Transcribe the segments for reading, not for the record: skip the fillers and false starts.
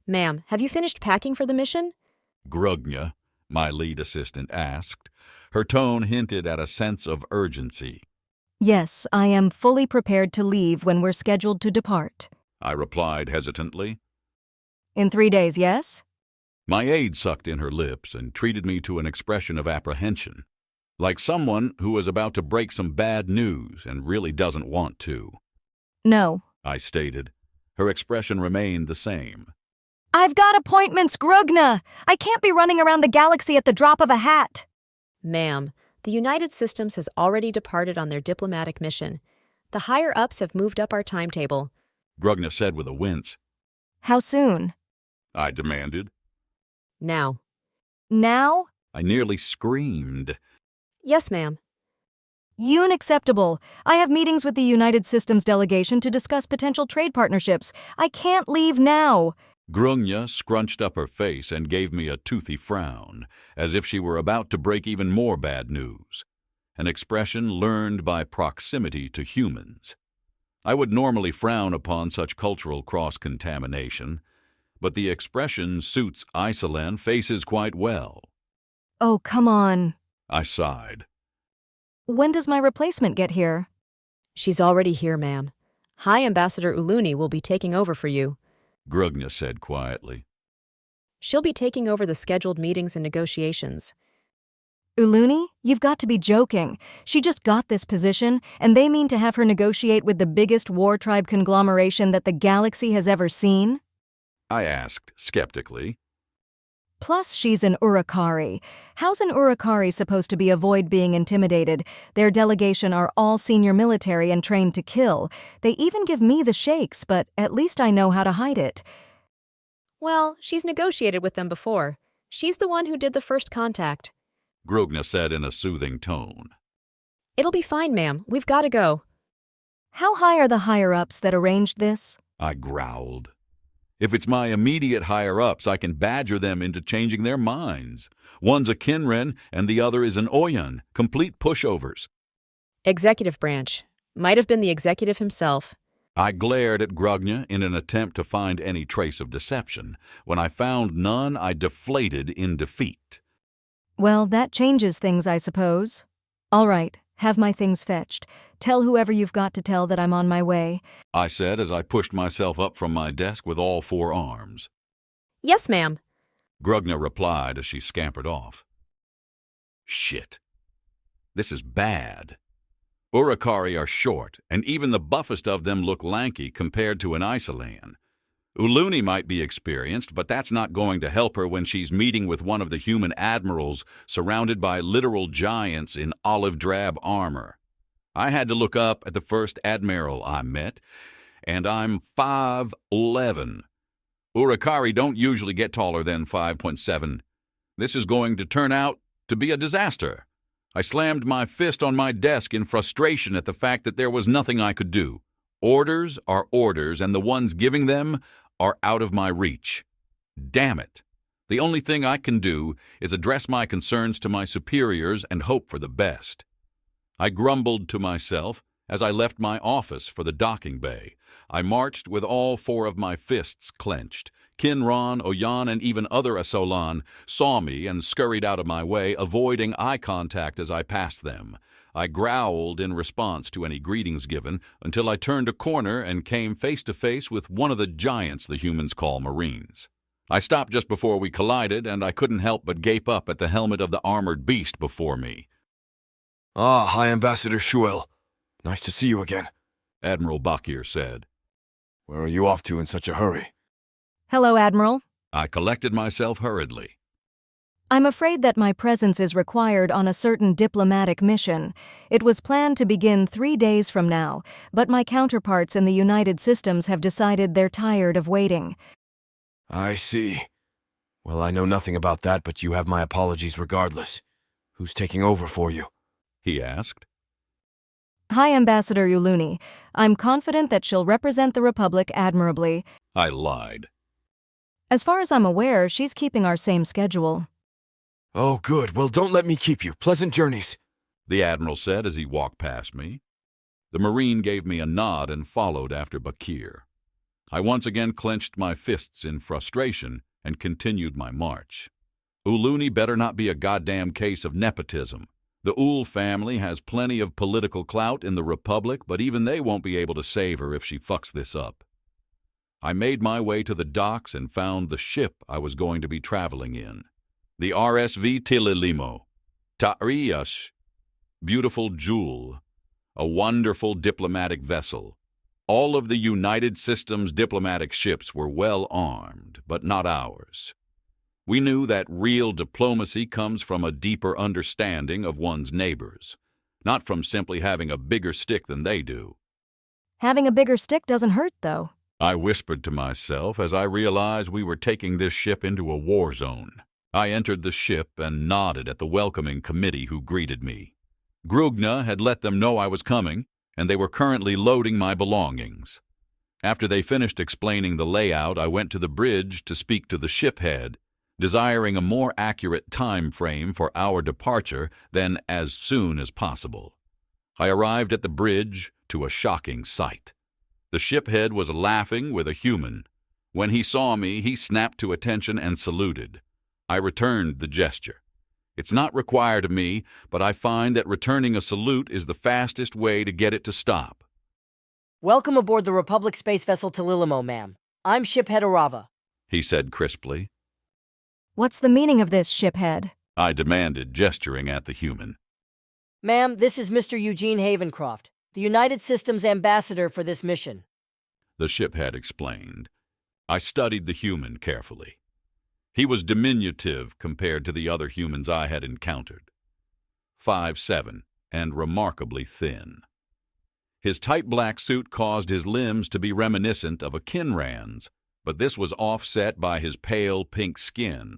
Ma'am, have you finished packing for the mission? Grugnya, my lead assistant, asked. Her tone hinted at a sense of urgency. Yes, I am fully prepared to leave when we're scheduled to depart. I replied hesitantly. In 3 days, yes? My aide sucked in her lips and treated me to an expression of apprehension, like someone who is about to break some bad news and really doesn't want to. No. I stated. Her expression remained the same. I've got appointments, Grugna! I can't be running around the galaxy at the drop of a hat! Ma'am, the United Systems has already departed on their diplomatic mission. The higher-ups have moved up our timetable. Grugna said with a wince. How soon? I demanded. Now. Now? I nearly screamed. Yes, ma'am. Unacceptable. I have meetings with the United Systems delegation to discuss potential trade partnerships. I can't leave now. Grugna scrunched up her face and gave me a toothy frown, as if she were about to break even more bad news, an expression learned by proximity to humans. I would normally frown upon such cultural cross-contamination, but the expression suits Isolan faces quite well. Oh, come on. I sighed. When does my replacement get here? She's already here, ma'am. High Ambassador Uluni will be taking over for you. Grugna said quietly. She'll be taking over the scheduled meetings and negotiations. Uluni, you've got to be joking. She just got this position, and they mean to have her negotiate with the biggest war tribe conglomeration that the galaxy has ever seen? I asked skeptically. Plus, she's an Urukari. How's an Urukari supposed to avoid being intimidated? Their delegation are all senior military and trained to kill. They even give me the shakes, but at least I know how to hide it. Well, she's negotiated with them before. She's the one who did the first contact. Grugna said in a soothing tone. It'll be fine, ma'am. We've got to go. How high are the higher-ups that arranged this? I growled. If it's my immediate higher-ups, I can badger them into changing their minds. One's a Kinren and the other is an Oyan, complete pushovers. Executive branch. Might have been the executive himself. I glared at Grugna in an attempt to find any trace of deception. When I found none, I deflated in defeat. Well, that changes things, I suppose. All right, have my things fetched. Tell whoever you've got to tell that I'm on my way. I said as I pushed myself up from my desk with all 4 arms. Yes, ma'am. Grugna replied as she scampered off. Shit. This is bad. Urukari are short, and even the buffest of them look lanky compared to an Isolan. Uluni might be experienced, but that's not going to help her when she's meeting with one of the human admirals surrounded by literal giants in olive-drab armor. I had to look up at the first admiral I met, and I'm 5'11". Urukari don't usually get taller than 5.7. This is going to turn out to be a disaster. I slammed my fist on my desk in frustration at the fact that there was nothing I could do. Orders are orders, and the ones giving them are out of my reach. Damn it. The only thing I can do is address my concerns to my superiors and hope for the best. I grumbled to myself as I left my office for the docking bay. I marched with all 4 of my fists clenched. Kinron, Oyan, and even other Asolan saw me and scurried out of my way, avoiding eye contact as I passed them. I growled in response to any greetings given until I turned a corner and came face to face with one of the giants the humans call Marines. I stopped just before we collided, and I couldn't help but gape up at the helmet of the armored beast before me. Ah, High Ambassador Shuel. Nice to see you again, Admiral Bakir said. Where are you off to in such a hurry? Hello, Admiral. I collected myself hurriedly. I'm afraid that my presence is required on a certain diplomatic mission. It was planned to begin 3 days from now, but my counterparts in the United Systems have decided they're tired of waiting. I see. Well, I know nothing about that, but you have my apologies regardless. Who's taking over for you? He asked. Hi, Ambassador Uluni. I'm confident that she'll represent the Republic admirably. I lied. As far as I'm aware, she's keeping our same schedule. Oh, good. Well, don't let me keep you. Pleasant journeys, The Admiral said as he walked past me. The Marine gave me a nod and followed after Bakir. I once again clenched my fists in frustration and continued my march. Uluni better not be a goddamn case of nepotism. The Ul family has plenty of political clout in the Republic, but even they won't be able to save her if she fucks this up. I made my way to the docks and found the ship I was going to be traveling in. The RSV Tililimo, Ta'riyash, beautiful jewel, a wonderful diplomatic vessel. All of the United Systems diplomatic ships were well armed, but not ours. We knew that real diplomacy comes from a deeper understanding of one's neighbors, not from simply having a bigger stick than they do. Having a bigger stick doesn't hurt, though. I whispered to myself as I realized we were taking this ship into a war zone. I entered the ship and nodded at the welcoming committee who greeted me. Grugna had let them know I was coming, and they were currently loading my belongings. After they finished explaining the layout, I went to the bridge to speak to the ship head, desiring a more accurate time frame for our departure than as soon as possible. I arrived at the bridge to a shocking sight. The ship head was laughing with a human. When he saw me, he snapped to attention and saluted. I returned the gesture. It's not required of me, but I find that returning a salute is the fastest way to get it to stop. Welcome aboard the Republic space vessel Tililimo, ma'am. I'm Shiphead Arava, He said crisply. What's the meaning of this, shiphead? I demanded, gesturing at the human. Ma'am, this is Mr. Eugene Havencroft, the United Systems ambassador for this mission. The shiphead explained. I studied the human carefully. He was diminutive compared to the other humans I had encountered. 5'7", and remarkably thin. His tight black suit caused his limbs to be reminiscent of a Kinran's, but this was offset by his pale pink skin.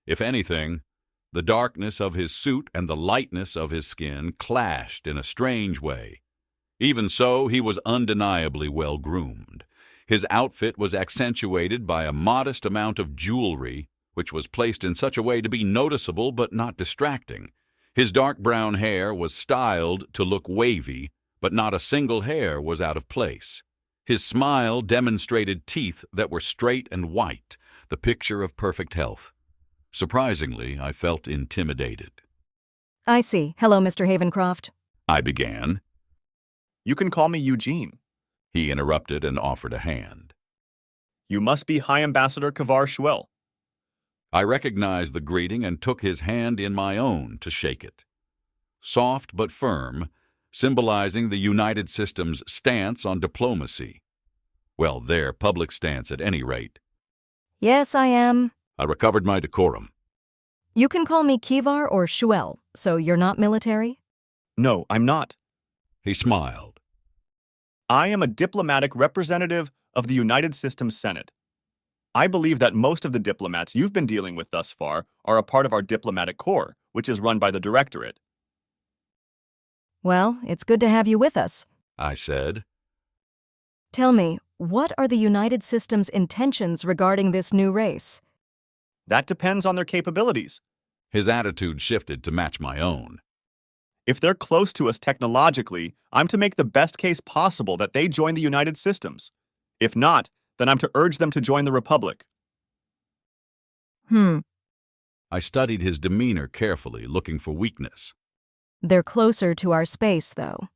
If anything, the darkness of his suit and the lightness of his skin clashed in a strange way. Even so, he was undeniably well-groomed. His outfit was accentuated by a modest amount of jewelry, which was placed in such a way to be noticeable but not distracting. His dark brown hair was styled to look wavy, but not a single hair was out of place. His smile demonstrated teeth that were straight and white, the picture of perfect health. Surprisingly, I felt intimidated. I see. Hello, Mr. Havencroft. I began. You can call me Eugene. He interrupted and offered a hand. You must be High Ambassador Kavar Schwell. I recognized the greeting and took his hand in my own to shake it. Soft but firm, symbolizing the United Systems' stance on diplomacy. Well, their public stance at any rate. Yes, I am. I recovered my decorum. You can call me Kivar or Shuel, so you're not military? No, I'm not. He smiled. I am a diplomatic representative of the United Systems Senate. I believe that most of the diplomats you've been dealing with thus far are a part of our diplomatic corps, which is run by the Directorate. Well, it's good to have you with us. I said. Tell me, what are the United Systems' intentions regarding this new race? That depends on their capabilities. His attitude shifted to match my own. If they're close to us technologically, I'm to make the best case possible that they join the United Systems. If not, then I'm to urge them to join the Republic. I studied his demeanor carefully, looking for weakness. They're closer to our space, though.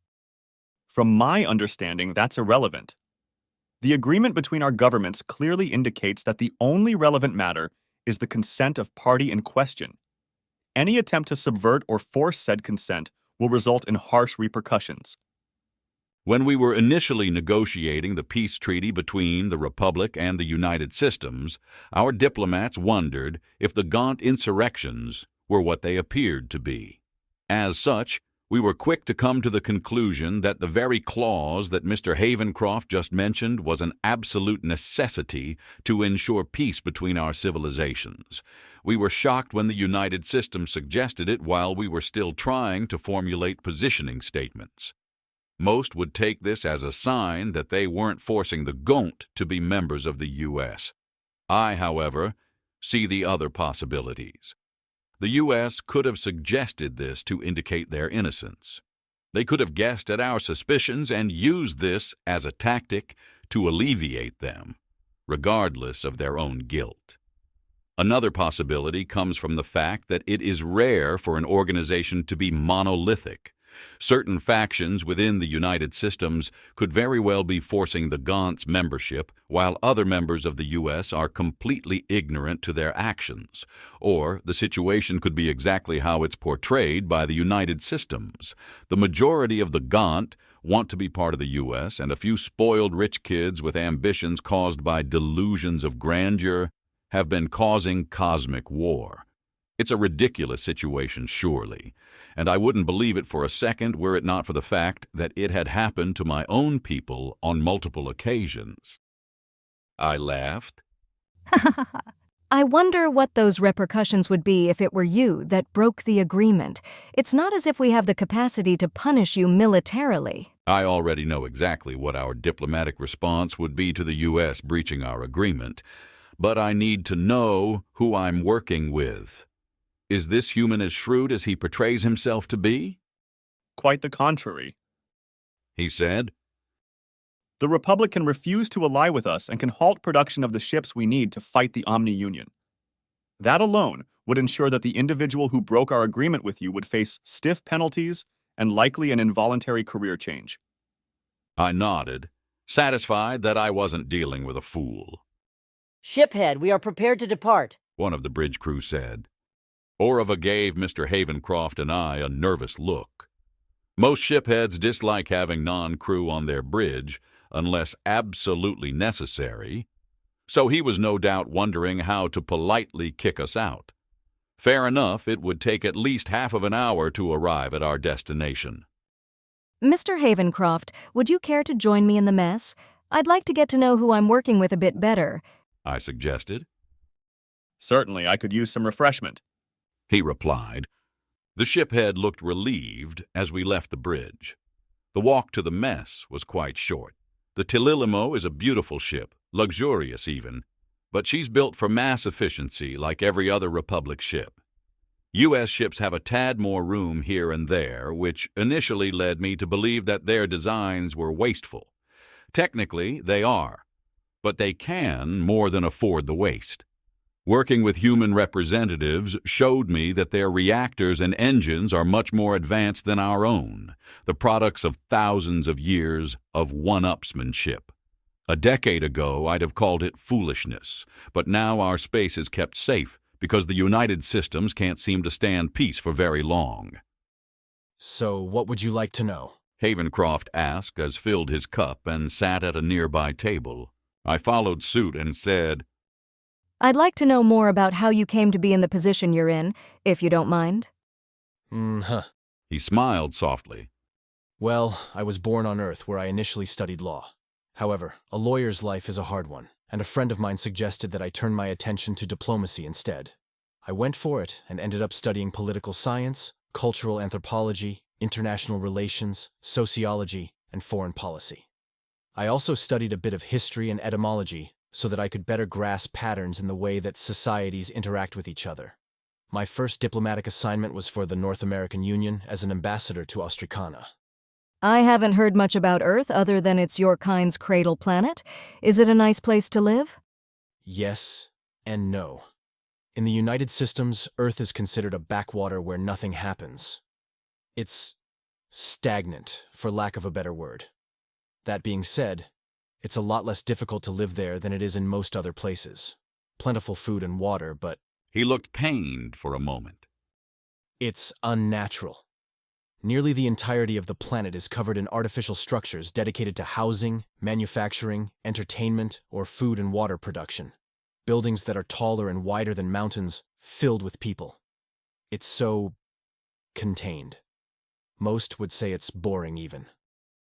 From my understanding, that's irrelevant. The agreement between our governments clearly indicates that the only relevant matter is the consent of party in question. Any attempt to subvert or force said consent will result in harsh repercussions. When we were initially negotiating the peace treaty between the Republic and the United Systems, our diplomats wondered if the Gaunt insurrections were what they appeared to be. As such, we were quick to come to the conclusion that the very clause that Mr. Havencroft just mentioned was an absolute necessity to ensure peace between our civilizations. We were shocked when the United Systems suggested it while we were still trying to formulate positioning statements. Most would take this as a sign that they weren't forcing the Gaunt to be members of the U.S. I, however, see the other possibilities. The U.S. could have suggested this to indicate their innocence. They could have guessed at our suspicions and used this as a tactic to alleviate them, regardless of their own guilt. Another possibility comes from the fact that it is rare for an organization to be monolithic. Certain factions within the United Systems could very well be forcing the Gaunt's membership, while other members of the U.S. are completely ignorant to their actions. Or the situation could be exactly how it's portrayed by the United Systems. The majority of the Gaunt want to be part of the U.S., and a few spoiled rich kids with ambitions caused by delusions of grandeur have been causing cosmic war. It's a ridiculous situation, surely, and I wouldn't believe it for a second were it not for the fact that it had happened to my own people on multiple occasions. I laughed. I wonder what those repercussions would be if it were you that broke the agreement. It's not as if we have the capacity to punish you militarily. I already know exactly what our diplomatic response would be to the U.S. breaching our agreement, but I need to know who I'm working with. Is this human as shrewd as he portrays himself to be? Quite the contrary, He said. The Republic can refuse to ally with us and can halt production of the ships we need to fight the Omni-Union. That alone would ensure that the individual who broke our agreement with you would face stiff penalties and likely an involuntary career change. I nodded, satisfied that I wasn't dealing with a fool. Shiphead, we are prepared to depart. One of the bridge crew said. Orava gave Mr. Havencroft and I a nervous look. Most shipheads dislike having non-crew on their bridge unless absolutely necessary, so he was no doubt wondering how to politely kick us out. Fair enough, it would take at least half of an hour to arrive at our destination. Mr. Havencroft, would you care to join me in the mess? I'd like to get to know who I'm working with a bit better. I suggested. Certainly, I could use some refreshment, He replied. The shiphead looked relieved as we left the bridge. The walk to the mess was quite short. The Tililimo is a beautiful ship, luxurious even, but she's built for mass efficiency like every other Republic ship. U.S. ships have a tad more room here and there, which initially led me to believe that their designs were wasteful. Technically, they are, but they can more than afford the waste. Working with human representatives showed me that their reactors and engines are much more advanced than our own, the products of thousands of years of one-upsmanship. A decade ago, I'd have called it foolishness, but now our space is kept safe because the United Systems can't seem to stand peace for very long. So, what would you like to know? Havencroft asked as filled his cup and sat at a nearby table. I followed suit and said, I'd like to know more about how you came to be in the position you're in, if you don't mind. He smiled softly. Well, I was born on Earth where I initially studied law. However, a lawyer's life is a hard one, and a friend of mine suggested that I turn my attention to diplomacy instead. I went for it and ended up studying political science, cultural anthropology, international relations, sociology, and foreign policy. I also studied a bit of history and etymology so that I could better grasp patterns in the way that societies interact with each other. My first diplomatic assignment was for the North American Union as an ambassador to Austricana. I haven't heard much about Earth other than it's your kind's cradle planet. Is it a nice place to live? Yes and no. In the United Systems, Earth is considered a backwater where nothing happens. It's stagnant, for lack of a better word. That being said, it's a lot less difficult to live there than it is in most other places. Plentiful food and water, but He looked pained for a moment. it's unnatural. Nearly the entirety of the planet is covered in artificial structures dedicated to housing, manufacturing, entertainment, or food and water production. Buildings that are taller and wider than mountains, filled with people. It's so contained. Most would say it's boring even.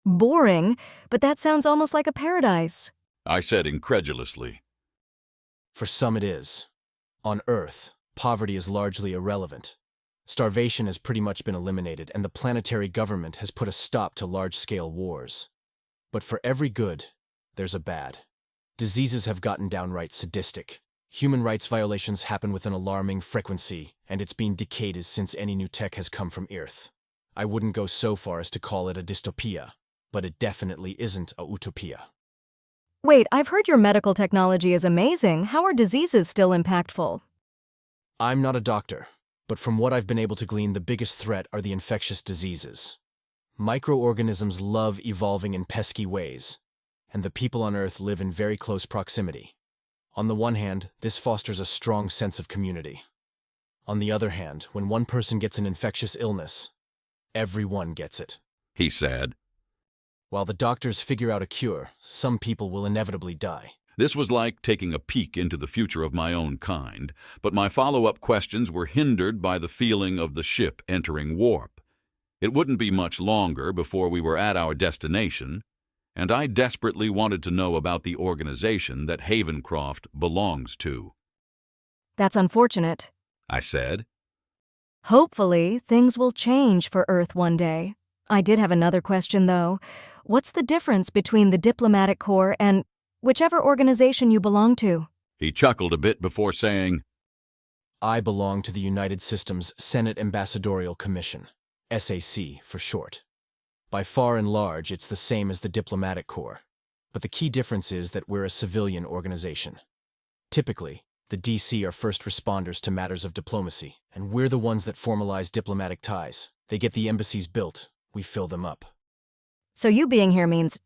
Boring, but that sounds almost like a paradise. I said incredulously. For some it is. On Earth, poverty is largely irrelevant. Starvation has pretty much been eliminated, and the planetary government has put a stop to large-scale wars. But for every good, there's a bad. Diseases have gotten downright sadistic. Human rights violations happen with an alarming frequency, and it's been decades since any new tech has come from Earth. I wouldn't go so far as to call it a dystopia, but it definitely isn't a utopia. Wait, I've heard your medical technology is amazing. How are diseases still impactful? I'm not a doctor, but from what I've been able to glean, the biggest threat are the infectious diseases. Microorganisms love evolving in pesky ways, and the people on Earth live in very close proximity. On the one hand, this fosters a strong sense of community. On the other hand, when one person gets an infectious illness, everyone gets it. He said. While the doctors figure out a cure, some people will inevitably die. This was like taking a peek into the future of my own kind, but my follow-up questions were hindered by the feeling of the ship entering warp. It wouldn't be much longer before we were at our destination, and I desperately wanted to know about the organization that Havencroft belongs to. That's unfortunate. I said. Hopefully, things will change for Earth one day. I did have another question, though. What's the difference between the diplomatic corps and whichever organization you belong to? He chuckled a bit before saying, I belong to the United Systems Senate Ambassadorial Commission, SAC for short. By far and large, it's the same as the diplomatic corps, but the key difference is that we're a civilian organization. Typically, the DC are first responders to matters of diplomacy, and we're the ones that formalize diplomatic ties. They get the embassies built, we fill them up. So you being here means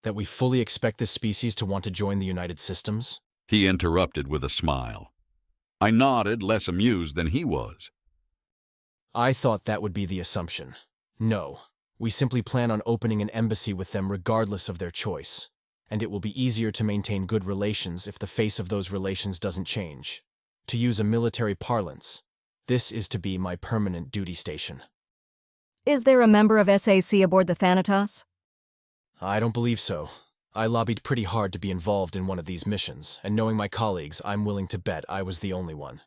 That we fully expect this species to want to join the United Systems? he interrupted with a smile. I nodded, less amused than he was. I thought that would be the assumption. No, we simply plan on opening an embassy with them regardless of their choice, and it will be easier to maintain good relations if the face of those relations doesn't change. To use a military parlance, this is to be my permanent duty station. Is there a member of SAC aboard the Thanatos? I don't believe so. I lobbied pretty hard to be involved in one of these missions, and knowing my colleagues, I'm willing to bet I was the only one.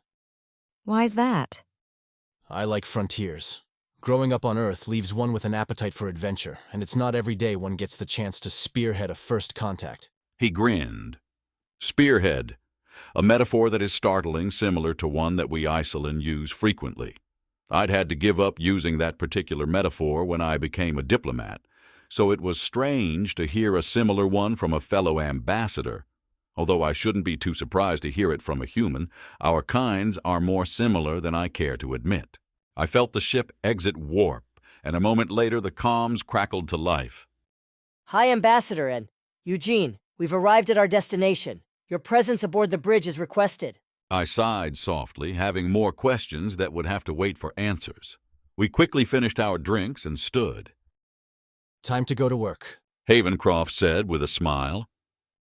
Why's that? I like frontiers. Growing up on Earth leaves one with an appetite for adventure, and it's not every day one gets the chance to spearhead a first contact. He grinned. Spearhead, a metaphor that is startling, similar to one that we Iceland use frequently. I'd had to give up using that particular metaphor when I became a diplomat, so it was strange to hear a similar one from a fellow ambassador. Although I shouldn't be too surprised to hear it from a human, our kinds are more similar than I care to admit. I felt the ship exit warp, and a moment later the comms crackled to life. Hi, Ambassador, and Eugene, we've arrived at our destination. Your presence aboard the bridge is requested. I sighed softly, having more questions that would have to wait for answers. We quickly finished our drinks and stood. Time to go to work. Havencroft said with a smile.